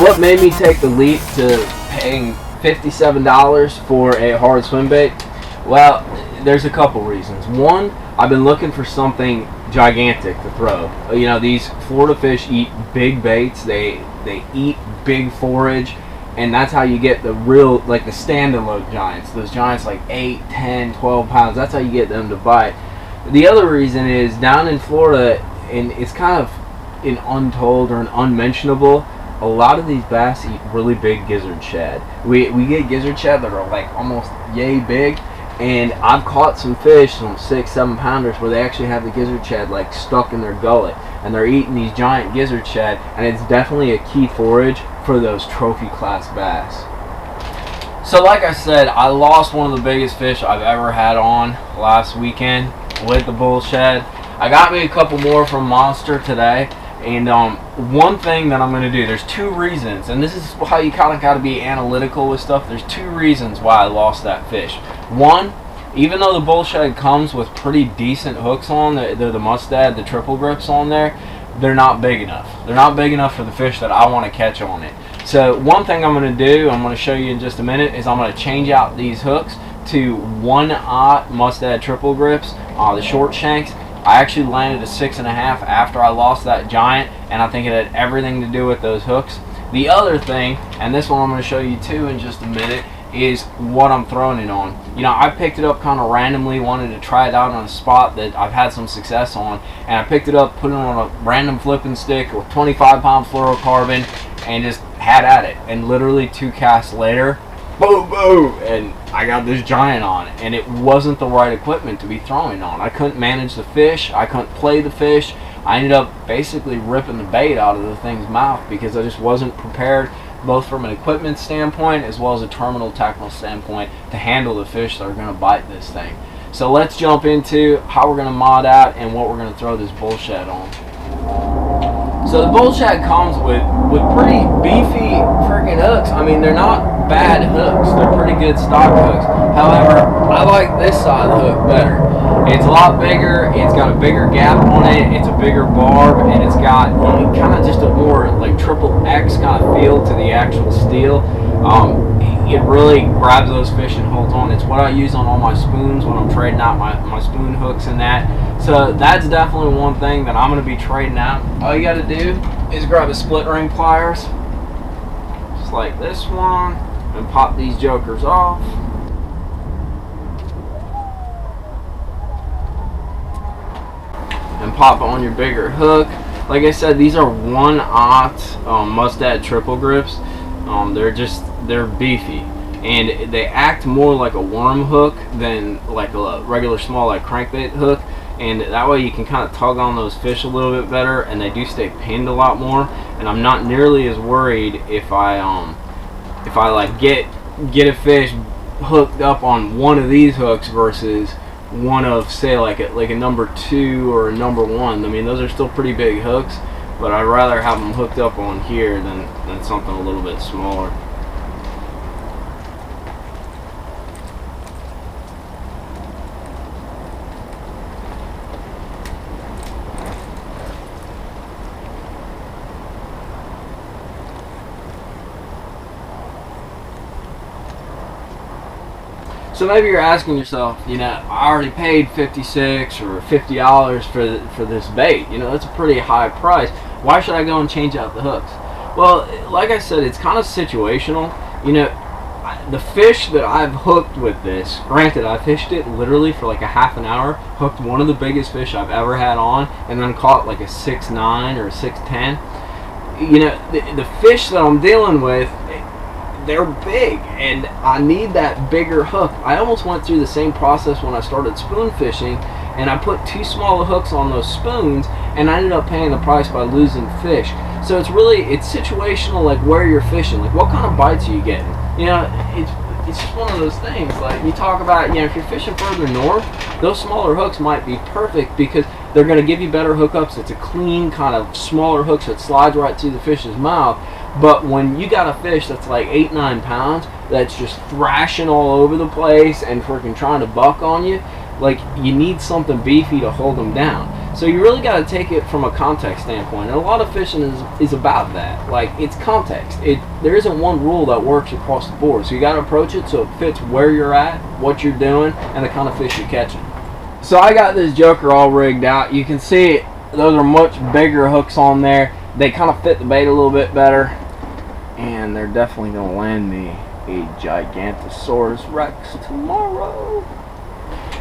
what made me take the leap to paying $57 for a hard swim bait? Well, there's a couple reasons. One, I've been looking for something gigantic to throw. You know, these Florida fish eat big baits. They eat big forage, and that's how you get the real, like the stand-and-load giants. Those giants like 8, 10, 12 pounds. That's how you get them to bite. The other reason is down in Florida, and it's kind of an untold or an unmentionable, a lot of these bass eat really big gizzard shad. We get gizzard shad that are like almost yay big, and I've caught some fish, some 6, 7 pounders, where they actually have the gizzard shad like stuck in their gullet, and they're eating these giant gizzard shad, and it's definitely a key forage for those trophy class bass. So like I said, I lost one of the biggest fish I've ever had on last weekend with the Bull Shad. I got me a couple more from Monster today. And one thing that I'm going to do, there's 2 reasons, and this is how you kind of got to be analytical with stuff. There's 2 reasons why I lost that fish. One, even though the Bull Shad comes with pretty decent hooks on, they're the Mustad, the triple grips on there, they're not big enough. They're not big enough for the fish that I want to catch on it. So one thing I'm going to do, I'm going to show you in just a minute, is I'm going to change out these hooks to 1/0 Mustad triple grips, the short shanks. I actually landed a 6.5 after I lost that giant, and I think it had everything to do with those hooks. The other thing, and this one I'm going to show you too in just a minute, is what I'm throwing it on. You know, I picked it up kind of randomly, wanted to try it out on a spot that I've had some success on, and I picked it up, put it on a random flipping stick with 25-pound fluorocarbon, and just had at it. And literally 2 casts later, boom, boom, and I got this giant on it, and it wasn't the right equipment to be throwing on. I couldn't manage the fish, I couldn't play the fish. I ended up basically ripping the bait out of the thing's mouth because I just wasn't prepared, both from an equipment standpoint as well as a terminal technical standpoint, to handle the fish that are going to bite this thing. So let's jump into how we're going to mod out and what we're going to throw this Bull Shad on. So the Bull Shad comes with pretty beefy freaking hooks. I mean, they're not bad hooks. They're pretty good stock hooks. However, I like this side of the hook better. It's a lot bigger. It's got a bigger gap on it. It's a bigger barb, and it's got kind of just a more like triple X kind of feel to the actual steel. It really grabs those fish and holds on. It's what I use on all my spoons when I'm trading out my spoon hooks and that. So that's definitely one thing that I'm going to be trading out. All you got to do is grab a split ring pliers, just like this one, and pop these jokers off. And pop on your bigger hook. Like I said, these are 1/0 Mustad triple grips. They're beefy, and they act more like a worm hook than like a regular small like crankbait hook, and that way you can kind of tug on those fish a little bit better, and they do stay pinned a lot more, and I'm not nearly as worried if I like get a fish hooked up on one of these hooks versus one of, say, like a number 2 or a number 1. I mean, those are still pretty big hooks, but I'd rather have them hooked up on here than something a little bit smaller. So maybe you're asking yourself, you know, I already paid $56 or $50 for this bait. You know, that's a pretty high price. Why should I go and change out the hooks? Well, like I said, it's kind of situational. You know, the fish that I've hooked with this, granted, I fished it literally for like a half an hour, hooked one of the biggest fish I've ever had on, and then caught like a 6'9" or a 6'10". You know, the fish that I'm dealing with, they're big, and I need that bigger hook. I almost went through the same process when I started spoon fishing, and I put 2 smaller hooks on those spoons, and I ended up paying the price by losing fish. So it's situational, like where you're fishing, like what kind of bites are you getting. You know, it's just one of those things. Like you talk about, you know, if you're fishing further north, those smaller hooks might be perfect because they're going to give you better hookups. It's a clean kind of smaller hook, so it slides right through the fish's mouth. But when you got a fish that's like 8, 9 pounds, that's just thrashing all over the place and freaking trying to buck on you, like you need something beefy to hold them down. So you really got to take it from a context standpoint, and a lot of fishing is about that. Like, it's context. There isn't one rule that works across the board, so you got to approach it so it fits where you're at, what you're doing, and the kind of fish you're catching. So I got this joker all rigged out. You can see those are much bigger hooks on there. They kind of fit the bait a little bit better, and they're definitely going to land me a Gigantosaurus Rex tomorrow.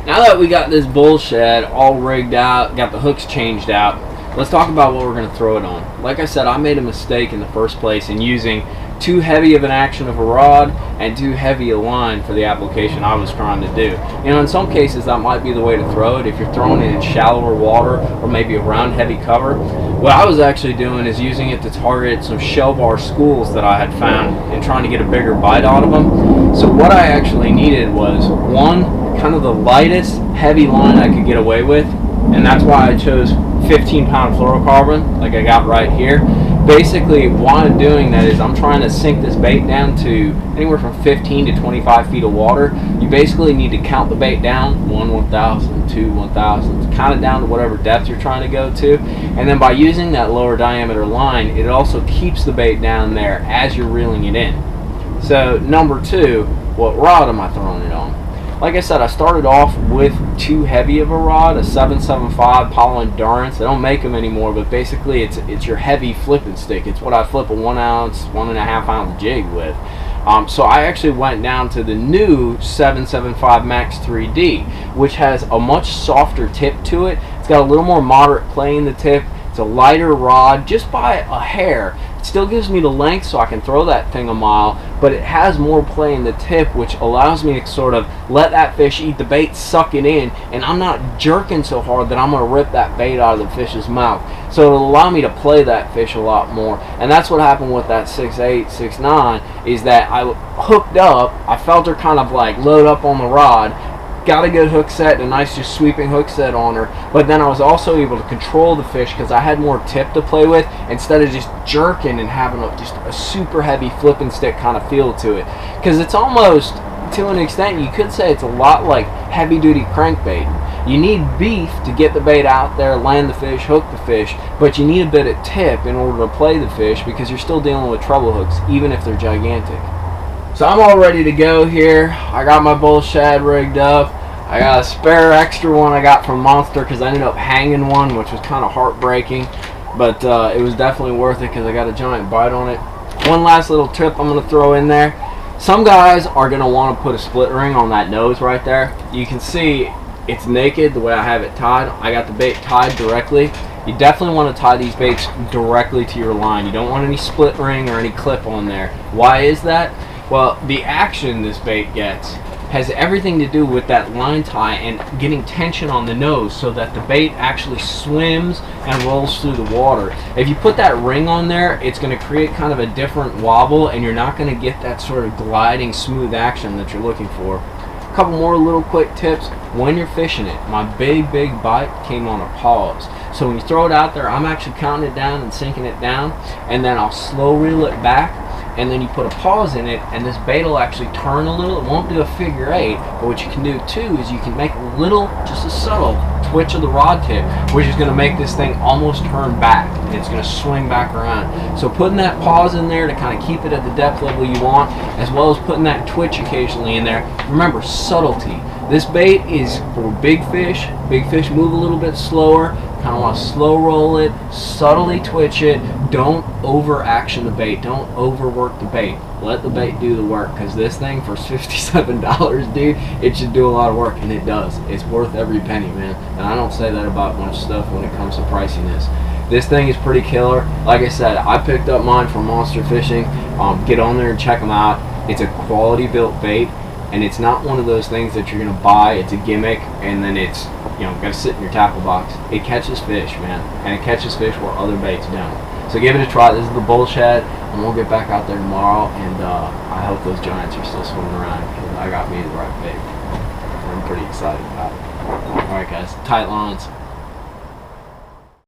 Now that we got this Bull Shad all rigged out, got the hooks changed out, let's talk about what we're going to throw it on. Like I said, I made a mistake in the first place in using too heavy of an action of a rod and too heavy a line for the application I was trying to do. You know, in some cases that might be the way to throw it if you're throwing it in shallower water or maybe around heavy cover. What I was actually doing is using it to target some shell bar schools that I had found and trying to get a bigger bite out of them. So what I actually needed was one, kind of the lightest heavy line I could get away with, and that's why I chose 15-pound fluorocarbon like I got right here. Basically, why I'm doing that is I'm trying to sink this bait down to anywhere from 15 to 25 feet of water. You basically need to count the bait down, 1/1000, 2/1000, kind of down to whatever depth you're trying to go to. And then by using that lower diameter line, it also keeps the bait down there as you're reeling it in. So number two, what rod am I throwing it on? Like I said, I started off with too heavy of a rod, a 775 Palo Endurance. They don't make them anymore, but basically it's your heavy flipping stick. It's what I flip a 1 ounce, 1.5 ounce jig with. So I actually went down to the new 775 Max 3D, which has a much softer tip to it. It's got a little more moderate play in the tip. It's a lighter rod, just by a hair. It still gives me the length so I can throw that thing a mile, but it has more play in the tip, which allows me to sort of let that fish eat the bait, suck it in, and I'm not jerking so hard that I'm going to rip that bait out of the fish's mouth. So it'll allow me to play that fish a lot more, and that's what happened with that 6'8", 6'9", is that I hooked up, I felt her kind of like load up on the rod, got a good hook set, a nice just sweeping hook set on her, but then I was also able to control the fish because I had more tip to play with instead of just jerking and having just a super heavy flipping stick kind of feel to it. Because it's almost, to an extent, you could say it's a lot like heavy duty crankbait. You need beef to get the bait out there, land the fish, hook the fish, but you need a bit of tip in order to play the fish because you're still dealing with treble hooks, even if they're gigantic. So I'm all ready to go here. I got my Bull Shad rigged up. I got a spare extra one I got from Monster because I ended up hanging one, which was kind of heartbreaking, but it was definitely worth it because I got a giant bite on it. One last little tip I'm going to throw in there. Some guys are going to want to put a split ring on that nose right there. You can see it's naked the way I have it tied. I got the bait tied directly. You definitely want to tie these baits directly to your line. You don't want any split ring or any clip on there. Why is that? Well, the action this bait gets has everything to do with that line tie and getting tension on the nose so that the bait actually swims and rolls through the water. If you put that ring on there, it's going to create kind of a different wobble and you're not going to get that sort of gliding smooth action that you're looking for. A couple more little quick tips when you're fishing it. My big bite came on a pause. So when you throw it out there, I'm actually counting it down and sinking it down, and then I'll slow reel it back, and then you put a pause in it, and this bait will actually turn a little. It won't do a figure eight, but what you can do too is you can make a little, just a subtle twitch of the rod tip, which is going to make this thing almost turn back, and it's going to swing back around. So putting that pause in there to kind of keep it at the depth level you want, as well as putting that twitch occasionally in there. Remember, subtlety. This bait is for big fish. Big fish move a little bit slower. Kind of want to slow roll it, subtly twitch it. Don't over action the bait. Don't overwork the bait. Let the bait do the work, because this thing for $57, dude, it should do a lot of work, and it does. It's worth every penny, man. And I don't say that about much stuff when it comes to priciness. This thing is pretty killer. Like I said, I picked up mine from Monster Fishing. Get on there and check them out. It's a quality built bait, and it's not one of those things that you're gonna buy. It's a gimmick, and then it's, you know, gotta sit in your tackle box. It catches fish, man, and it catches fish where other baits don't. So give it a try. This is the Bull Shad, and we'll get back out there tomorrow, and I hope those giants are still swimming around, because I got me the right bait. I'm pretty excited about it. All right, guys, tight lines.